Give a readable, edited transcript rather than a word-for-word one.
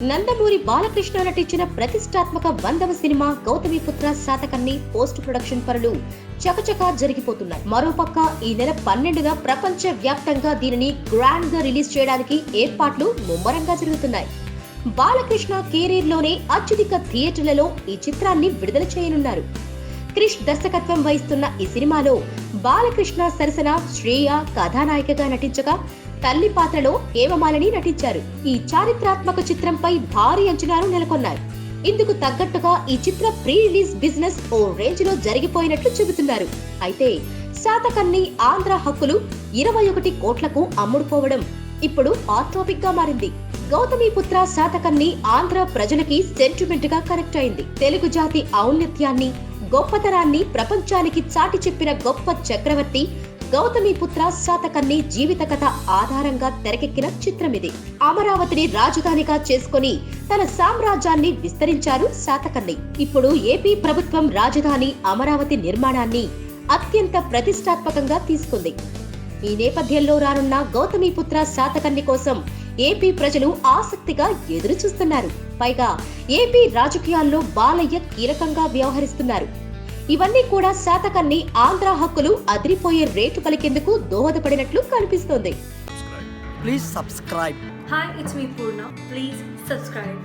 నందమూరి బాలకృష్ణ నటించిన ప్రతిష్టాత్మక 100వ సినిమా గౌతమిపుత్ర శాతకర్ణి పోస్ట్ ప్రొడక్షన్ పనులు చకచకా జరిగిపోతున్నాయి. మరోపక్క ఈ నెల 12న ప్రపంచ వ్యాప్తంగా దీనిని గ్రాండ్ గా రిలీజ్ చేయడానికి ఏర్పాట్లు ముమ్మరంగా జరుగుతున్నాయి. బాలకృష్ణ కెరీర్ లోనే అత్యధిక థియేటర్లలో ఈ చిత్రాన్ని విడుదల చేయనున్నారు. క్రిష్ దర్శకత్వం వహిస్తున్న ఈ సినిమాలో బాలకృష్ణ సరసన శ్రేయ కథానాయికగా నటించగా తల్లి పాత్రలో హేమమాలిని నటించారు. ఈ చారిత్రాత్మక చిత్రంపై భారీ అంచనాలు నెలకొన్నాయి. ఇందుకు తగ్గట్టుగా ఈ చిత్ర ప్రీ రిలీజ్ బిజినెస్ ఓ రేంజ్ లో జరిగిపోయినట్లు చెబుతున్నారు. అయితే శాతకర్ణి ఆంధ్ర హక్కులు 21 కోట్లకు అమ్ముడుపోవడం ఇప్పుడు హాట్ టాపిక్ గా మారింది. గౌతమిపుత్ర శాతకర్ణి ఆంధ్ర ప్రజలకి సెంటిమెంట్ గా కనెక్ట్ అయింది. తెలుగు జాతి ఔన్నత్యాన్ని, గొప్పతనాన్ని ప్రపంచానికి చాటి చెప్పిన గొప్ప చక్రవర్తి గౌతమిపుత్ర శాతకర్ణి జీవిత కథ ఆధారంగా తెరకెక్కిన చిత్రం ఇది. అమరావతిని రాజధానిగా చేసుకుని తన సామ్రాజ్యాన్ని విస్తరించారు శాతకర్ణి. ఇప్పుడు ఏపీ ప్రభుత్వం రాజధాని అమరావతి నిర్మాణాన్ని అత్యంత ప్రతిష్టాత్మకంగా తీసుకుంది. ఈ నేపథ్యంలో రానున్న గౌతమిపుత్ర శాతకర్ణి కోసం ఏపీ ప్రజలు ఆసక్తిగా ఎదురు చూస్తున్నారు. పైగా ఏపీ రాజకీయాల్లో బాలయ్య కీలకంగా వ్యవహరిస్తున్నారు. ఇవన్నీ కూడా శాతకర్ణి ఆంధ్ర హక్కులు అదిరిపోయే రేటు పలికేందుకు దోహదపడినట్లు కనిపిస్తోంది. Please subscribe. Hi, it's me Purna. Please subscribe.